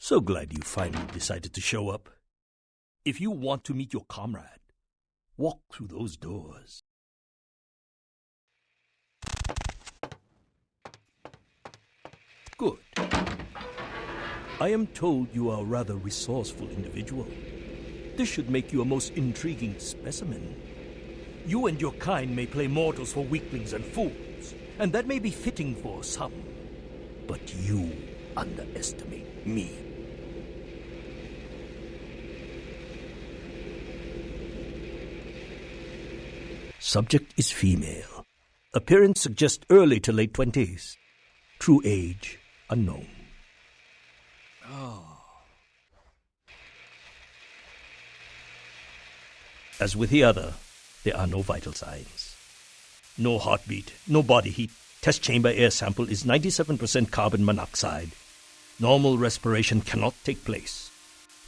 So glad you finally decided to show up. If you want to meet your comrade, walk through those doors. Good. I am told you are a rather resourceful individual. This should make you a most intriguing specimen. You and your kind may play mortals for weaklings and fools, and that may be fitting for some. But you underestimate me. Subject is female. Appearance suggests early to late 20s. True age unknown. As with the other, there are no vital signs. No heartbeat, no body heat. Test chamber air sample is 97% carbon monoxide. Normal respiration cannot take place.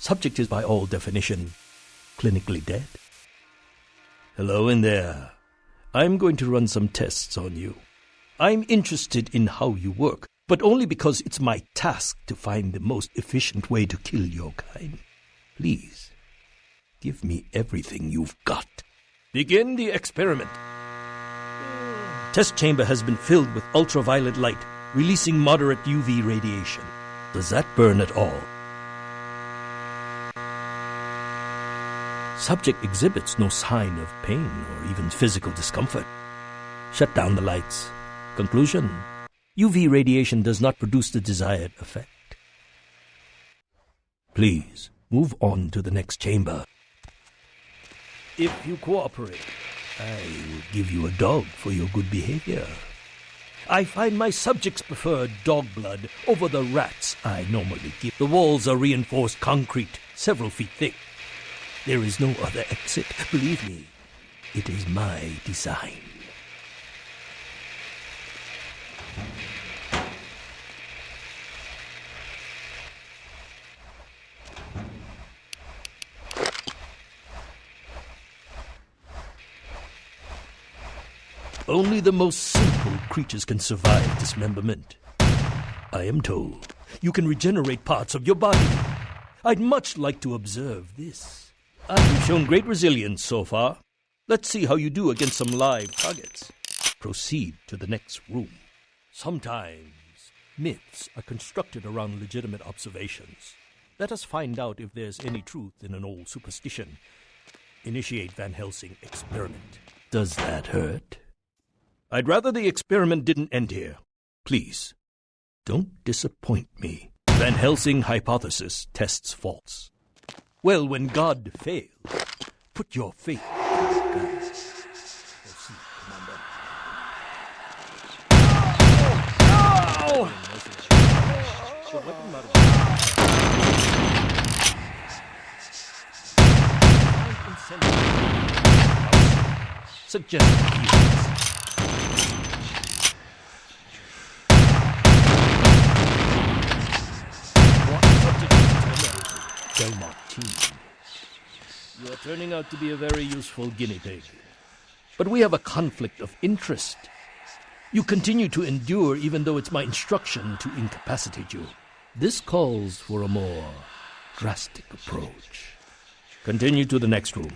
Subject is by all definition clinically dead. Hello in there. I'm going to run some tests on you. I'm interested in how you work, but only because it's my task to find the most efficient way to kill your kind. Please, give me everything you've got. Begin the experiment. Test chamber has been filled with ultraviolet light, releasing moderate UV radiation. Does that burn at all? Subject exhibits no sign of pain or even physical discomfort. Shut down the lights. Conclusion: UV radiation does not produce the desired effect. Please, move on to the next chamber. If you cooperate, I will give you a dog for your good behavior. I find my subjects prefer dog blood over the rats I normally give. The walls are reinforced concrete, several feet thick. There is no other exit. Believe me, it is my design. Only the most simple creatures can survive dismemberment. I am told you can regenerate parts of your body. I'd much like to observe this. You've shown great resilience so far. Let's see how you do against some live targets. Proceed to the next room. Sometimes myths are constructed around legitimate observations. Let us find out if there's any truth in an old superstition. Initiate Van Helsing experiment. Does that hurt? I'd rather the experiment didn't end here. Please, don't disappoint me. Van Helsing hypothesis tests false. Well, when God fails, put your faith in God. Proceed, Commander. The weapon suggested healings. You are turning out to be a very useful guinea pig. But we have a conflict of interest. You continue to endure even though it's my instruction to incapacitate you. This calls for a more drastic approach. Continue to the next room.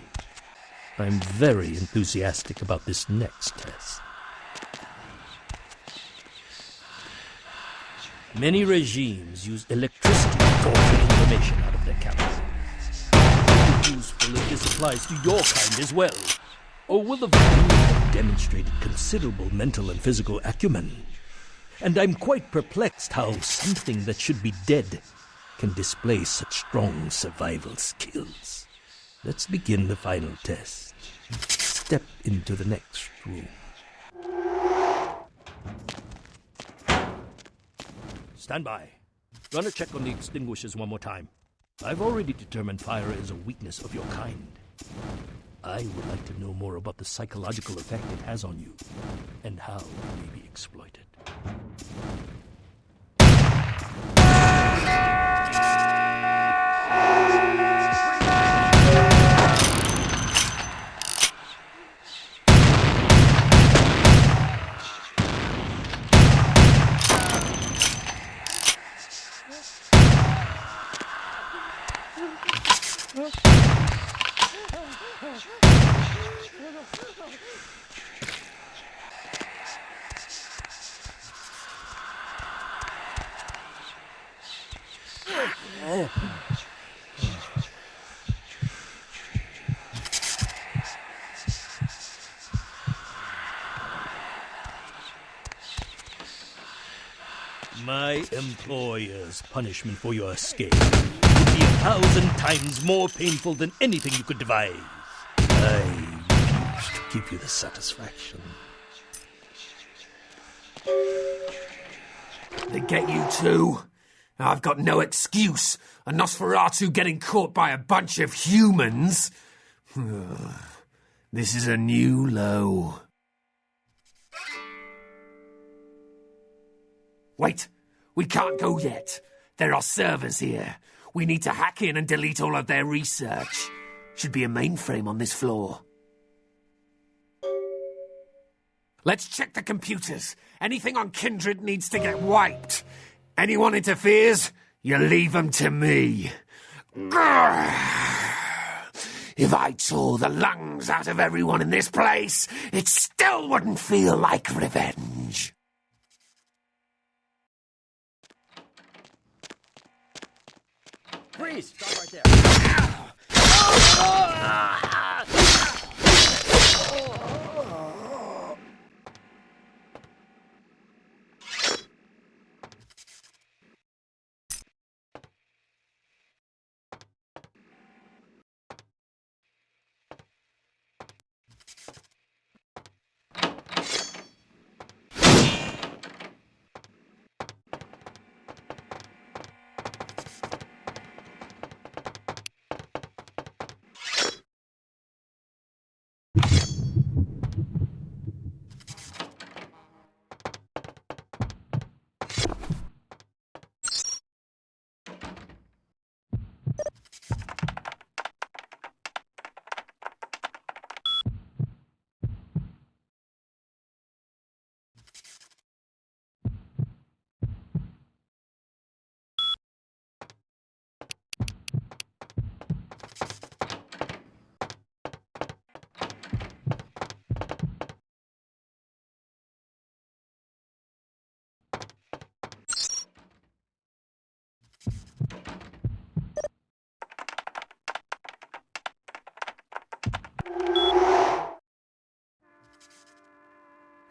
I'm very enthusiastic about this next test. Many regimes use electricity to torture information out of their capital. Useful if this applies to your kind as well. Or will the Valkyrie have demonstrated considerable mental and physical acumen? And I'm quite perplexed how something that should be dead can display such strong survival skills. Let's begin the final test. Step into the next room. Stand by. Run a check on the extinguishers one more time. I've already determined fire is a weakness of your kind. I would like to know more about the psychological effect it has on you, and how it may be exploited. My employer's punishment for your escape would be 1,000 times more painful than anything you could devise. I refuse to give you the satisfaction. They get you too? I've got no excuse. A Nosferatu getting caught by a bunch of humans? This is a new low. Wait, we can't go yet. There are servers here. We need to hack in and delete all of their research. Should be a mainframe on this floor. Let's check the computers. Anything on Kindred needs to get wiped. Anyone interferes, you leave them to me. If I tore the lungs out of everyone in this place, it still wouldn't feel like revenge. Freeze! Stop right there.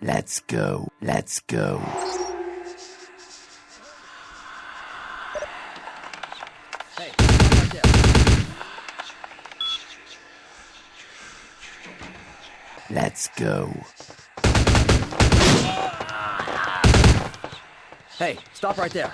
Let's go. Let's go. Hey, right there. Let's go. Hey, stop right there.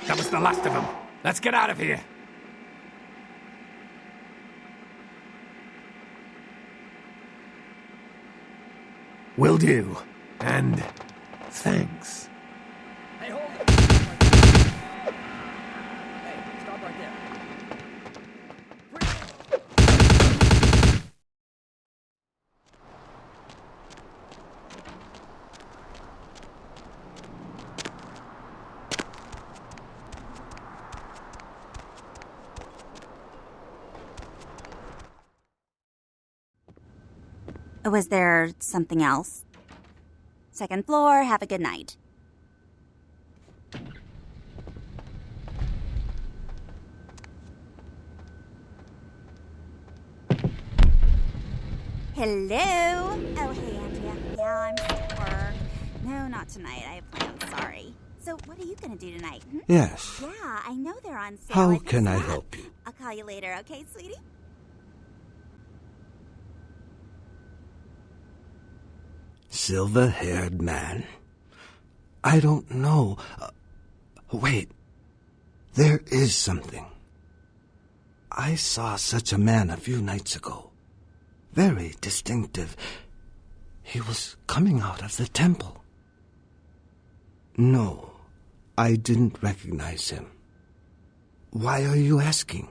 That was the last of them. Let's get out of here. Will do. And thanks. Hey, hold it. Hey, stop right there. Was there something else? Second floor, have a good night. Hello? Oh, hey, Andrea. Yeah, I'm still at work. No, not tonight. I have plans, sorry. So, what are you going to do tonight? Yes. Yeah, I know they're on sale. How at the can I shop. help you? I'll call you later, okay, sweetie? Silver-haired man? I don't know. Wait. There is something. I saw such a man a few nights ago. Very distinctive. He was coming out of the temple. No, I didn't recognize him. Why are you asking?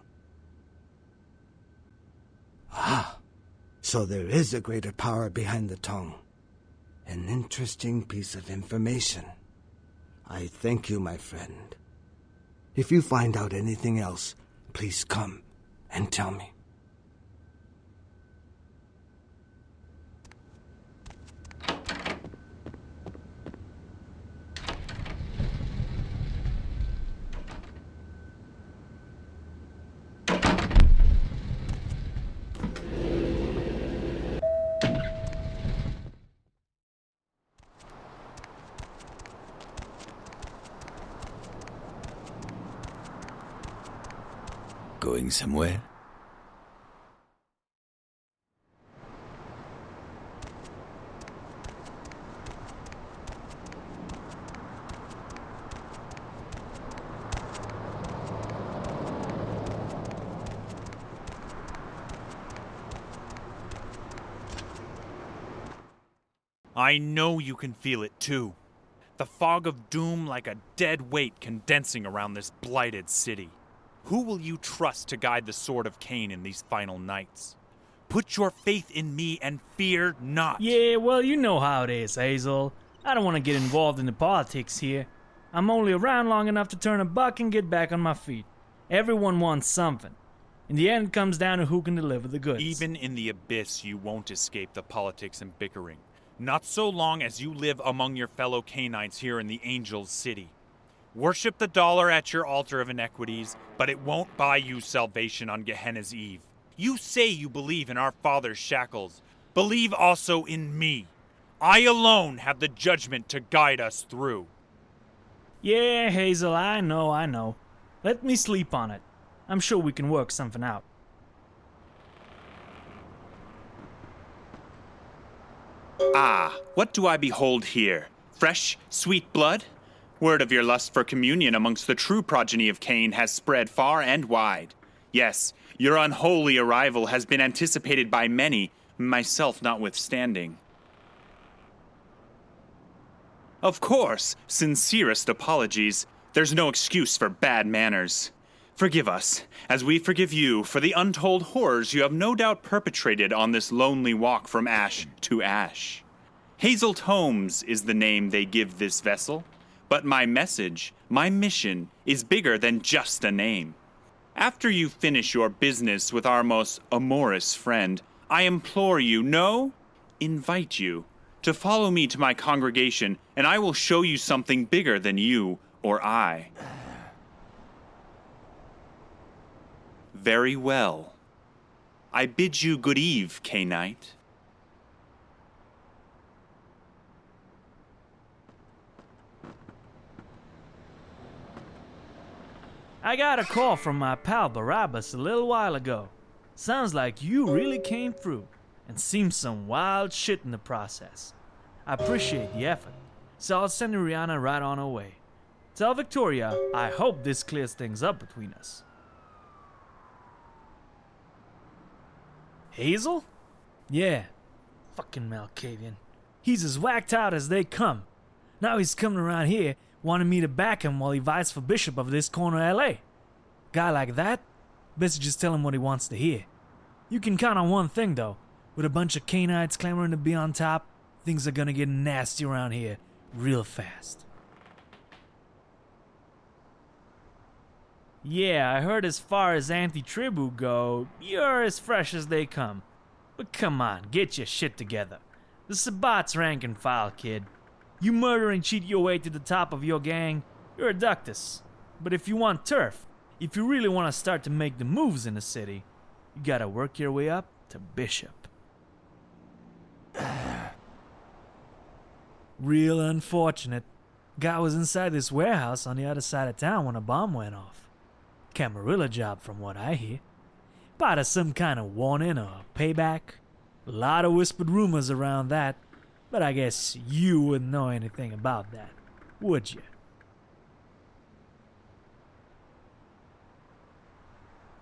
So there is a greater power behind the tongue. An interesting piece of information. I thank you, my friend. If you find out anything else, please come and tell me. Going somewhere? I know you can feel it too. The fog of doom like a dead weight condensing around this blighted city. Who will you trust to guide the sword of Cain in these final nights? Put your faith in me and fear not. Yeah, well, you know how it is, Hazel. I don't want to get involved in the politics here. I'm only around long enough to turn a buck and get back on my feet. Everyone wants something. In the end, it comes down to who can deliver the goods. Even in the abyss, you won't escape the politics and bickering. Not so long as you live among your fellow Cainites here in the Angel's City. Worship the dollar at your altar of inequities, but it won't buy you salvation on Gehenna's Eve. You say you believe in our father's shackles. Believe also in me. I alone have the judgment to guide us through. Yeah, Hazel, I know. Let me sleep on it. I'm sure we can work something out. Ah, what do I behold here? Fresh, sweet blood? Word of your lust for communion amongst the true progeny of Cain has spread far and wide. Yes, your unholy arrival has been anticipated by many, myself notwithstanding. Of course, sincerest apologies. There's no excuse for bad manners. Forgive us, as we forgive you for the untold horrors you have no doubt perpetrated on this lonely walk from ash to ash. Hazel Tomes is the name they give this vessel. But my message, my mission, is bigger than just a name. After you finish your business with our most amorous friend, I implore you, no, invite you, to follow me to my congregation, and I will show you something bigger than you or I. Very well. I bid you good eve, Cainite. I got a call from my pal Barabbas a little while ago. Sounds like you really came through, and seems some wild shit in the process. I appreciate the effort, so I'll send Rihanna right on her way. Tell Victoria I hope this clears things up between us. Hazel? Yeah, fucking Malkavian. He's as whacked out as they come. Now he's coming around here wanting me to back him while he vies for bishop of this corner of LA. Guy like that, best just tell him what he wants to hear. You can count on one thing though. With a bunch of Cainites clamoring to be on top, things are gonna get nasty around here real fast. Yeah, I heard as far as anti-tribu go, you're as fresh as they come. But come on, get your shit together. The Sabbat's rank and file, kid. You murder and cheat your way to the top of your gang, you're a ductus. But if you want turf, if you really want to start to make the moves in the city, you gotta work your way up to bishop. Real unfortunate. Guy was inside this warehouse on the other side of town when a bomb went off. Camarilla job from what I hear. Part of some kind of warning or payback. A lot of whispered rumors around that. But I guess you wouldn't know anything about that, would you?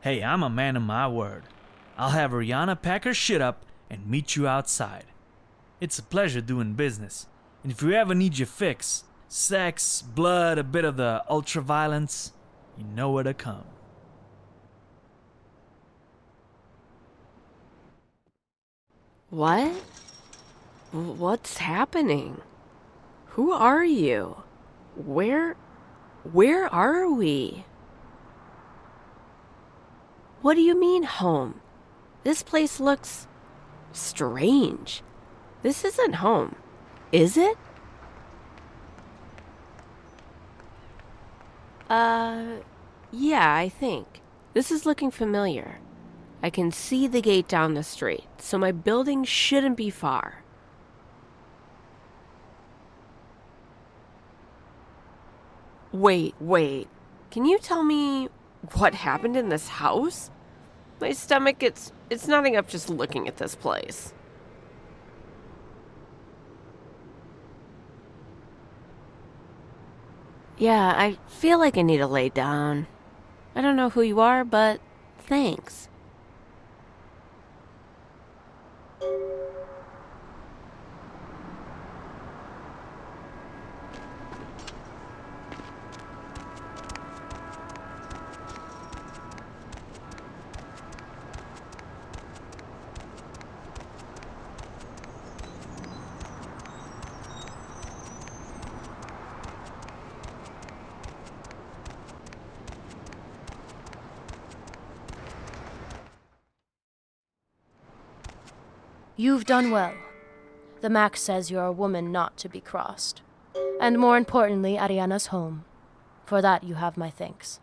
Hey, I'm a man of my word. I'll have Rihanna pack her shit up and meet you outside. It's a pleasure doing business. And if you ever need your fix, sex, blood, a bit of the ultra-violence, you know where to come. What? What's happening? Who are you? Where are we? What do you mean, home? This place looks strange. This isn't home, is it? Yeah, I think. This is looking familiar. I can see the gate down the street, so my building shouldn't be far. Wait. Can you tell me what happened in this house? My stomach, it's knotting up just looking at this place. Yeah, I feel like I need to lay down. I don't know who you are, but thanks. You've done well. The Mac says you're a woman not to be crossed. And more importantly, Ariana's home. For that you have my thanks.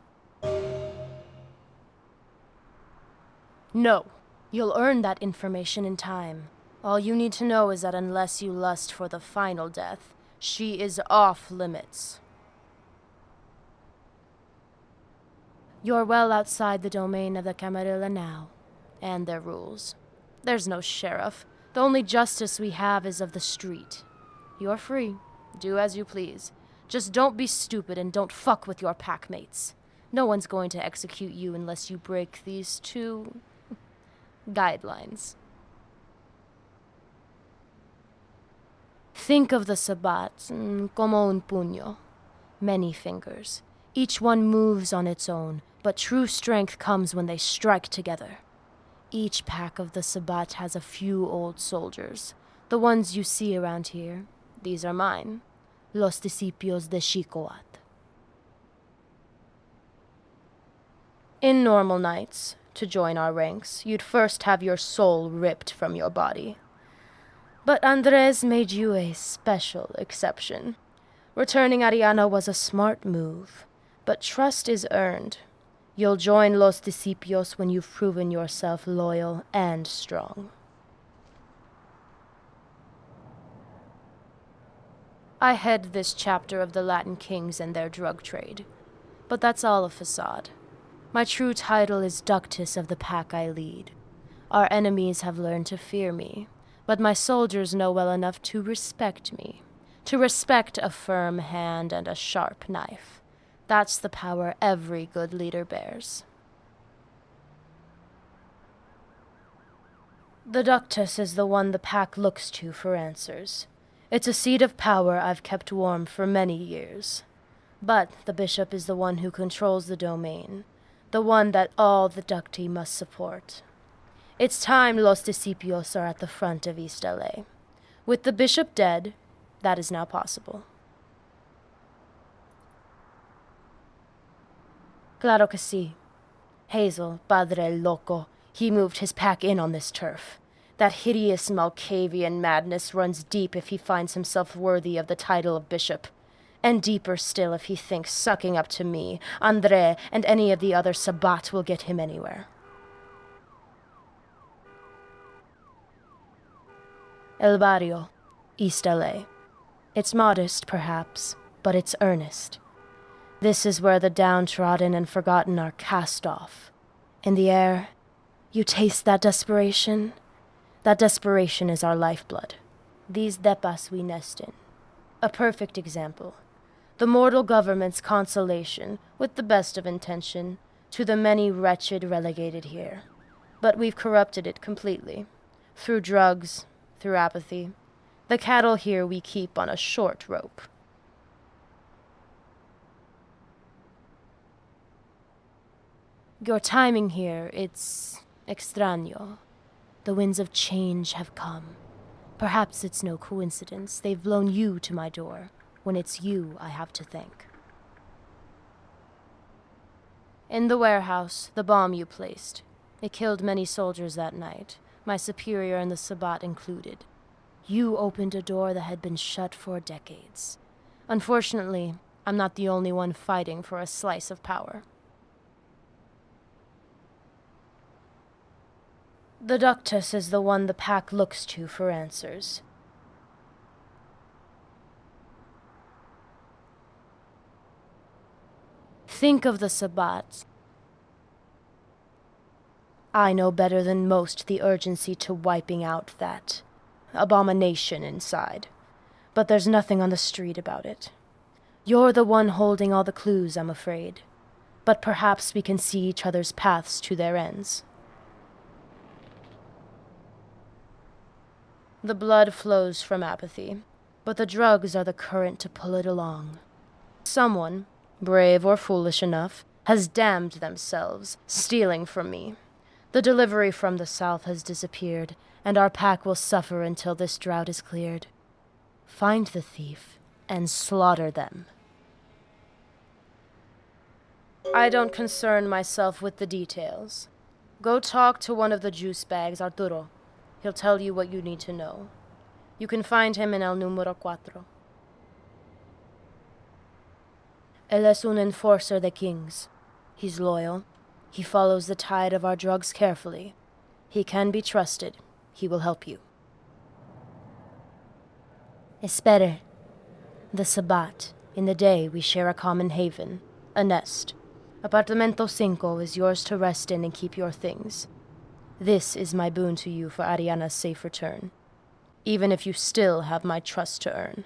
No, you'll earn that information in time. All you need to know is that unless you lust for the final death, she is off limits. You're well outside the domain of the Camarilla now, and their rules. There's no sheriff. The only justice we have is of the street. You're free. Do as you please. Just don't be stupid and don't fuck with your pack mates. No one's going to execute you unless you break these two guidelines. Think of the Sabbat como un puño. Many fingers. Each one moves on its own, but true strength comes when they strike together. Each pack of the Sabbat has a few old soldiers. The ones you see around here, these are mine. Los Discípulos de Xicoat. In normal nights, to join our ranks, you'd first have your soul ripped from your body. But Andres made you a special exception. Returning Ariana was a smart move, but trust is earned. You'll join Los Discípulos when you've proven yourself loyal and strong. I head this chapter of the Latin Kings and their drug trade, but that's all a facade. My true title is Ductus of the pack I lead. Our enemies have learned to fear me, but my soldiers know well enough to respect me, to respect a firm hand and a sharp knife. That's the power every good leader bears. The Ductus is the one the pack looks to for answers. It's a seat of power I've kept warm for many years. But the bishop is the one who controls the domain, the one that all the Ducti must support. It's time Los Discípulos are at the front of East LA. With the bishop dead, that is now possible. Claro que sí. Hazel, Padre Loco, he moved his pack in on this turf. That hideous Malkavian madness runs deep if he finds himself worthy of the title of bishop. And deeper still if he thinks sucking up to me, André, and any of the other Sabbat will get him anywhere. El Barrio, East LA. It's modest, perhaps, but it's earnest. This is where the downtrodden and forgotten are cast off. In the air, you taste that desperation? That desperation is our lifeblood. These depas we nest in. A perfect example. The mortal government's consolation, with the best of intention, to the many wretched relegated here. But we've corrupted it completely. Through drugs, through apathy. The cattle here we keep on a short rope. Your timing here, it's extraño. The winds of change have come. Perhaps it's no coincidence they've blown you to my door, when it's you I have to thank. In the warehouse, the bomb you placed. It killed many soldiers that night, my superior and the Sabbat included. You opened a door that had been shut for decades. Unfortunately, I'm not the only one fighting for a slice of power. The Ductus is the one the pack looks to for answers. Think of the Sabbat. I know better than most the urgency to wiping out that abomination inside. But there's nothing on the street about it. You're the one holding all the clues, I'm afraid. But perhaps we can see each other's paths to their ends. The blood flows from apathy, but the drugs are the current to pull it along. Someone, brave or foolish enough, has damned themselves, stealing from me. The delivery from the south has disappeared, and our pack will suffer until this drought is cleared. Find the thief and slaughter them. I don't concern myself with the details. Go talk to one of the juice bags, Arturo. He'll tell you what you need to know. You can find him in El Número 4. Él es un enforcer de kings. He's loyal. He follows the tide of our drugs carefully. He can be trusted. He will help you. Espere. The Sabbat. In the day, we share a common haven, a nest. Apartamento 5 is yours to rest in and keep your things. This is my boon to you for Ariana's safe return, even if you still have my trust to earn.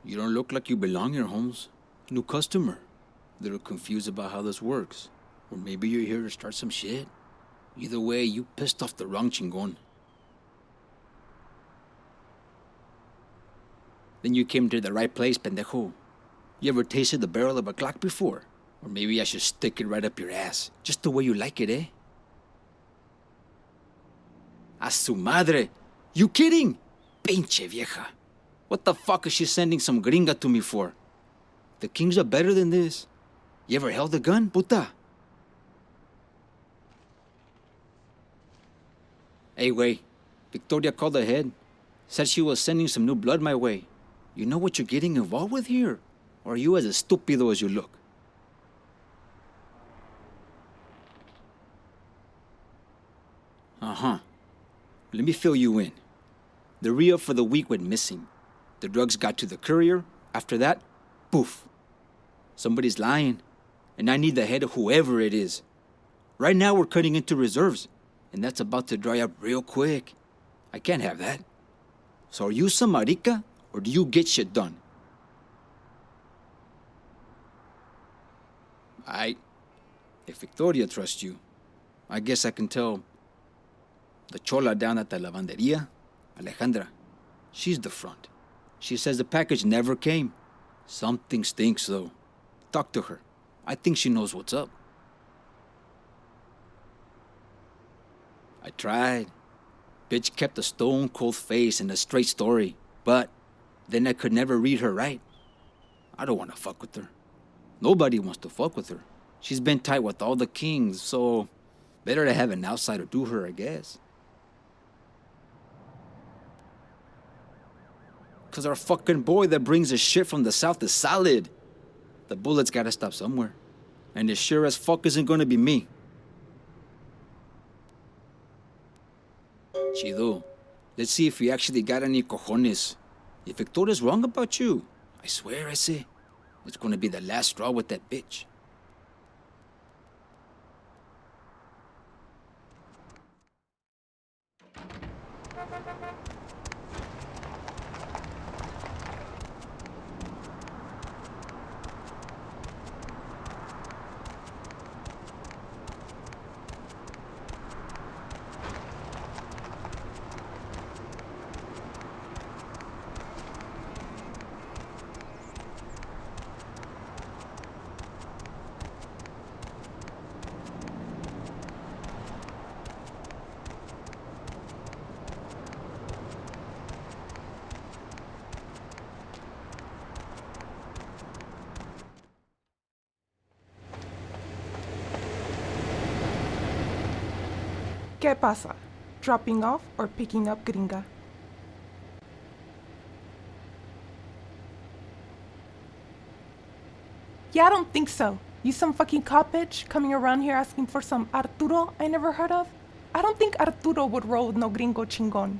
You don't look like you belong here, Holmes. New customer. Little confused about how this works. Or maybe you're here to start some shit. Either way, you pissed off the wrong chingon. Then you came to the right place, pendejo. You ever tasted the barrel of a Glock before? Or maybe I should stick it right up your ass. Just the way you like it, eh? A su madre! You kidding? Pinche vieja. What the fuck is she sending some gringa to me for? The kings are better than this. You ever held a gun, puta? Hey, wey. Victoria called ahead. Said she was sending some new blood my way. You know what you're getting involved with here? Or are you as estúpido as you look? Uh-huh. Let me fill you in. The re-up for the week went missing. The drugs got to the courier. After that, poof. Somebody's lying. And I need the head of whoever it is. Right now we're cutting into reserves. And that's about to dry up real quick. I can't have that. So are you some marica, or do you get shit done? If Victoria trusts you, I guess I can tell the chola down at the lavanderia, Alejandra, she's the front. She says the package never came. Something stinks, though. Talk to her. I think she knows what's up. I tried. Bitch kept a stone-cold face and a straight story. But then I could never read her right. I don't want to fuck with her. Nobody wants to fuck with her. She's been tight with all the kings, so better to have an outsider do her, I guess. 'Cause our fucking boy that brings the shit from the south is solid. The bullets gotta stop somewhere. And it sure as fuck isn't gonna be me. Chido, let's see if we actually got any cojones. If Victoria's wrong about you, I swear I say, it's gonna be the last straw with that bitch. ¿Qué pasa? Dropping off or picking up, gringa? Yeah, I don't think so. You some fucking cop bitch coming around here asking for some Arturo I never heard of? I don't think Arturo would roll with no gringo chingon.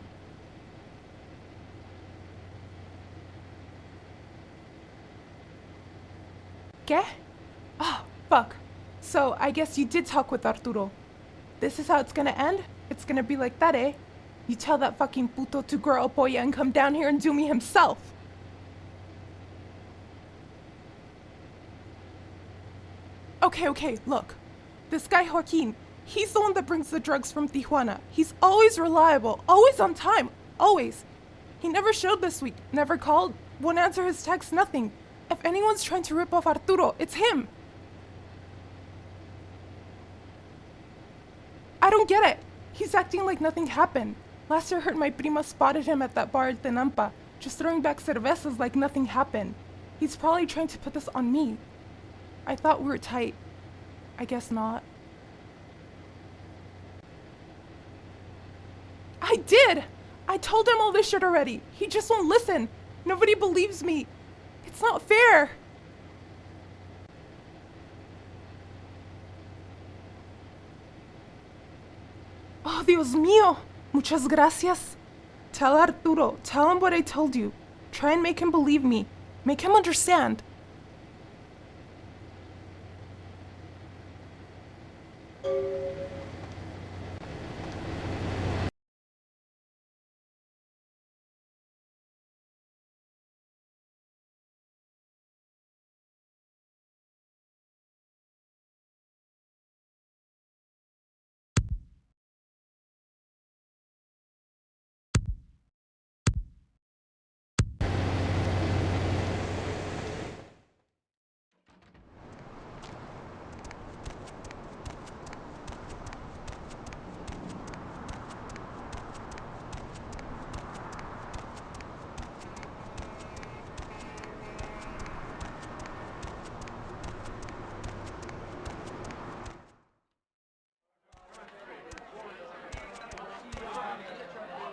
¿Qué? Oh, fuck. So, I guess you did talk with Arturo. This is how it's gonna end? It's gonna be like that, eh? You tell that fucking puto to grow a polla and come down here and do me himself. Okay, look. This guy Joaquin, he's the one that brings the drugs from Tijuana. He's always reliable, always on time, always. He never showed this week, never called, won't answer his texts, nothing. If anyone's trying to rip off Arturo, it's him. I don't get it. He's acting like nothing happened. Last I heard, my prima spotted him at that bar at Tenampa, just throwing back cervezas like nothing happened. He's probably trying to put this on me. I thought we were tight. I guess not. I did! I told him all this shit already. He just won't listen. Nobody believes me. It's not fair. Oh, Dios mío. Muchas gracias. Tell Arturo. Tell him what I told you. Try and make him believe me. Make him understand.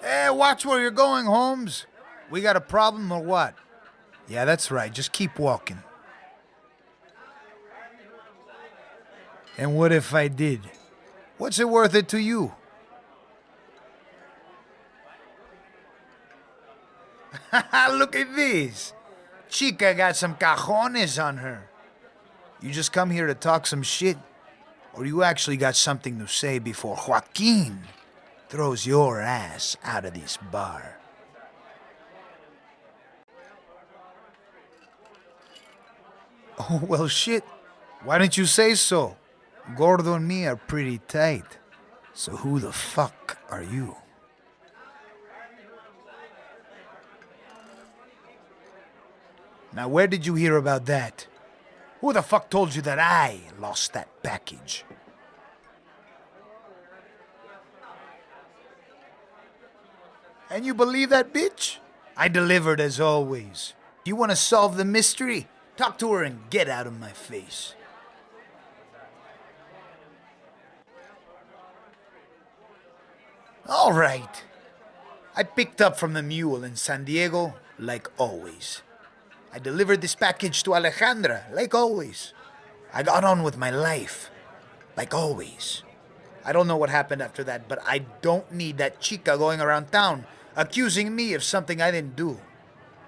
Hey, watch where you're going, Holmes. We got a problem or what? Yeah, that's right. Just keep walking. And what if I did? What's it worth it to you? Look at this. Chica got some cajones on her. You just come here to talk some shit? Or you actually got something to say before Joaquin throws your ass out of this bar? Oh, well, shit. Why didn't you say so? Gordo and me are pretty tight. So who the fuck are you? Now, where did you hear about that? Who the fuck told you that I lost that package? And you believe that bitch? I delivered as always. You want to solve the mystery? Talk to her and get out of my face. All right. I picked up from the mule in San Diego, like always. I delivered this package to Alejandra, like always. I got on with my life, like always. I don't know what happened after that, but I don't need that chica going around town accusing me of something I didn't do.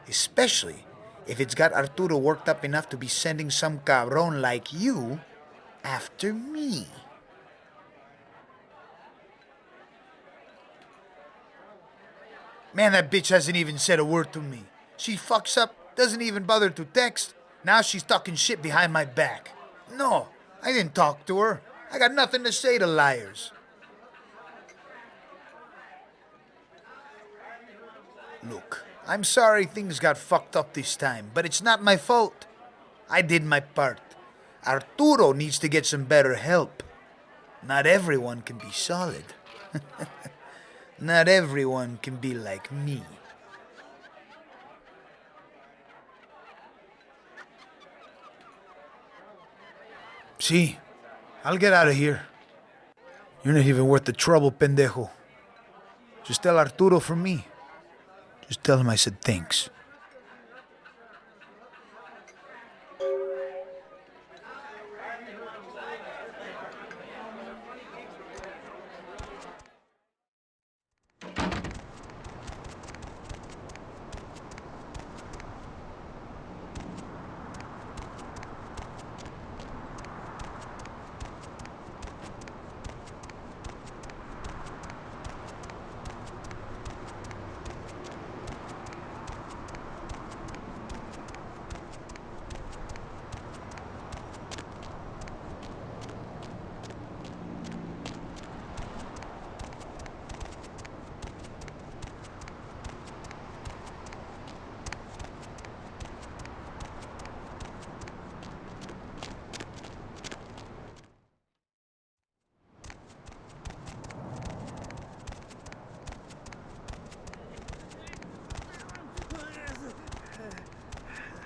Especially if it's got Arturo worked up enough to be sending some cabron like you after me. Man, that bitch hasn't even said a word to me. She fucks up, doesn't even bother to text. Now she's talking shit behind my back. No, I didn't talk to her. I got nothing to say to liars. Look, I'm sorry things got fucked up this time, but it's not my fault. I did my part. Arturo needs to get some better help. Not everyone can be solid. Not everyone can be like me. See, I'll get out of here. You're not even worth the trouble, pendejo. Just tell Arturo from me. Just tell him I said thanks.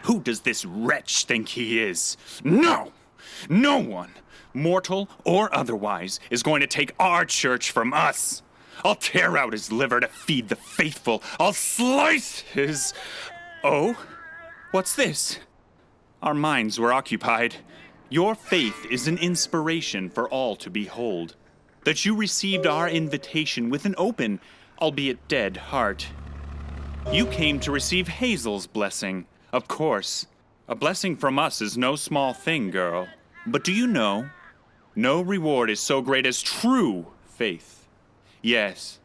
Who does this wretch think he is? No! No one, mortal or otherwise, is going to take our church from us. I'll tear out his liver to feed the faithful. I'll slice his... Oh? What's this? Our minds were occupied. Your faith is an inspiration for all to behold. That you received our invitation with an open, albeit dead, heart. You came to receive Hazel's blessing. Of course, a blessing from us is no small thing, girl. But do you know, no reward is so great as true faith. Yes,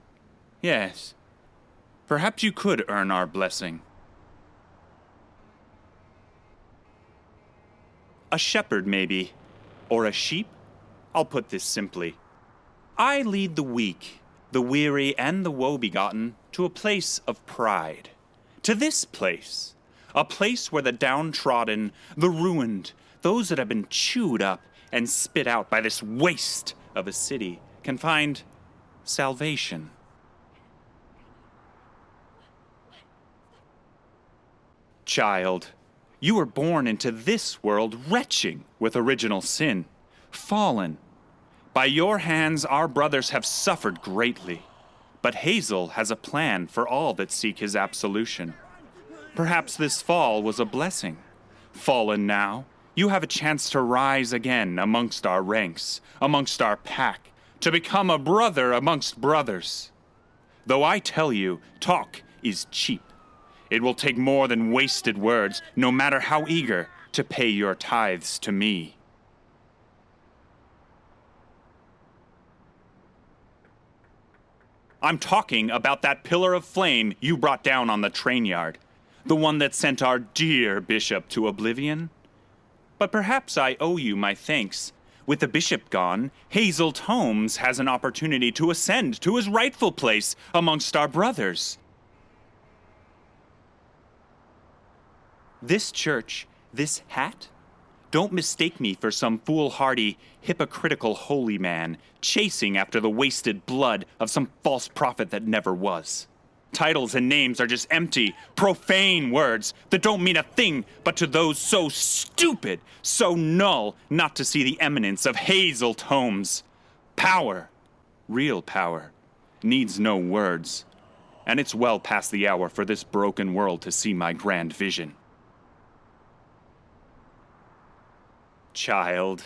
yes. Perhaps you could earn our blessing. A shepherd, maybe, or a sheep? I'll put this simply. I lead the weak, the weary, and the woe-begotten to a place of pride. To this place. A place where the downtrodden, the ruined, those that have been chewed up and spit out by this waste of a city can find salvation. Child, you were born into this world retching with original sin, fallen. By your hands our brothers have suffered greatly, but Hazel has a plan for all that seek his absolution. Perhaps this fall was a blessing. Fallen now, you have a chance to rise again amongst our ranks, amongst our pack, to become a brother amongst brothers. Though I tell you, talk is cheap. It will take more than wasted words, no matter how eager, to pay your tithes to me. I'm talking about that pillar of flame you brought down on the train yard. The one that sent our dear bishop to oblivion? But perhaps I owe you my thanks. With the bishop gone, Hazel Tomes has an opportunity to ascend to his rightful place amongst our brothers. This church, this hat? Don't mistake me for some foolhardy, hypocritical holy man chasing after the wasted blood of some false prophet that never was. Titles and names are just empty, profane words that don't mean a thing but to those so stupid, so null, not to see the eminence of Hazel tomes. Power, real power, needs no words. And it's well past the hour for this broken world to see my grand vision. Child,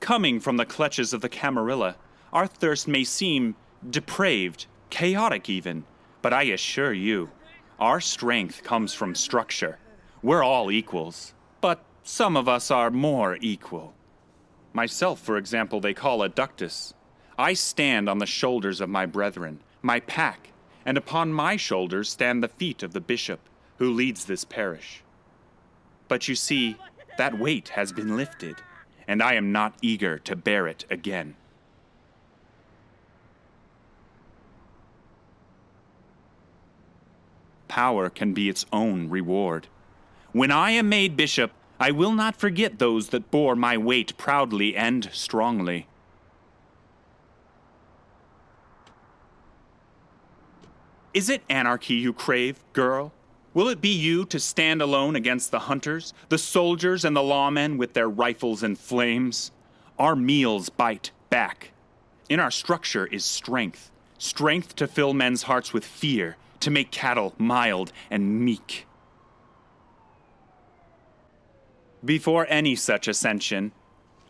coming from the clutches of the Camarilla, our thirst may seem depraved, chaotic even. But I assure you, our strength comes from structure. We're all equals, but some of us are more equal. Myself, for example, they call a ductus. I stand on the shoulders of my brethren, my pack, and upon my shoulders stand the feet of the bishop who leads this parish. But you see, that weight has been lifted, and I am not eager to bear it again. Power can be its own reward. When I am made bishop, I will not forget those that bore my weight proudly and strongly. Is it anarchy you crave, girl? Will it be you to stand alone against the hunters, the soldiers and the lawmen with their rifles and flames? Our meals bite back. In our structure is strength. Strength to fill men's hearts with fear, to make cattle mild and meek. Before any such ascension,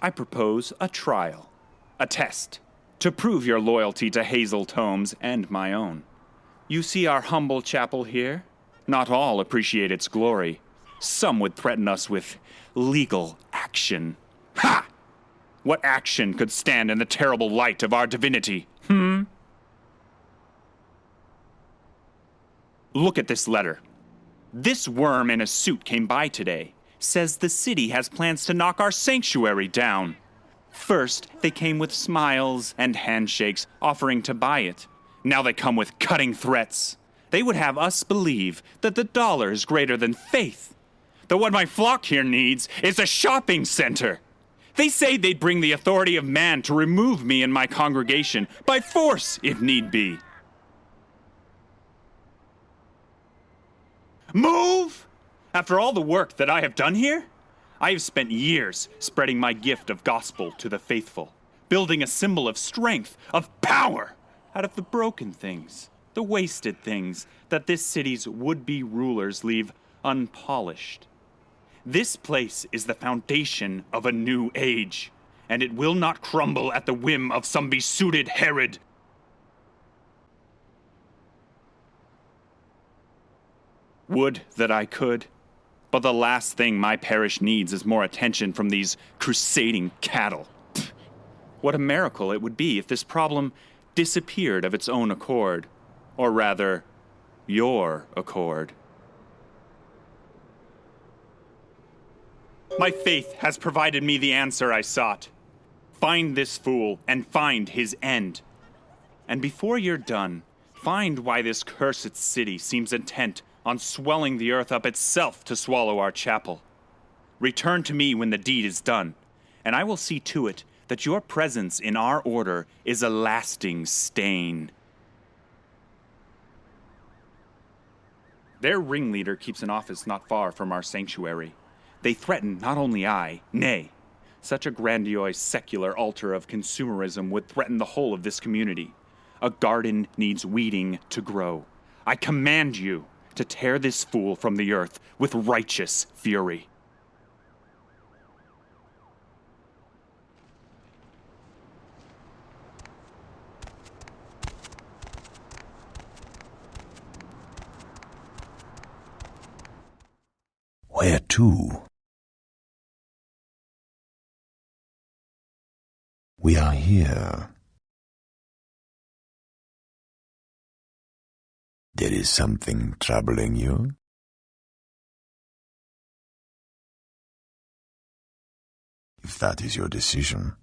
I propose a trial, a test, to prove your loyalty to Hazel Tomes and my own. You see our humble chapel here? Not all appreciate its glory. Some would threaten us with legal action. Ha! What action could stand in the terrible light of our divinity? Look at this letter. This worm in a suit came by today. Says the city has plans to knock our sanctuary down. First, they came with smiles and handshakes, offering to buy it. Now they come with cutting threats. They would have us believe that the dollar is greater than faith. That what my flock here needs is a shopping center. They say they'd bring the authority of man to remove me and my congregation, by force if need be. Move! After all the work that I have done here, I have spent years spreading my gift of gospel to the faithful, building a symbol of strength, of power, out of the broken things, the wasted things that this city's would-be rulers leave unpolished. This place is the foundation of a new age, and it will not crumble at the whim of some besuited Herod. Would that I could, but the last thing my parish needs is more attention from these crusading cattle. Pfft. What a miracle it would be if this problem disappeared of its own accord, or rather, your accord. My faith has provided me the answer I sought. Find this fool and find his end. And before you're done, find why this cursed city seems intent on swelling the earth up itself to swallow our chapel. Return to me when the deed is done, and I will see to it that your presence in our order is a lasting stain. Their ringleader keeps an office not far from our sanctuary. They threaten not only I, nay, such a grandiose secular altar of consumerism would threaten the whole of this community. A garden needs weeding to grow. I command you to tear this fool from the earth with righteous fury. Where to? We are here. There is something troubling you? If that is your decision,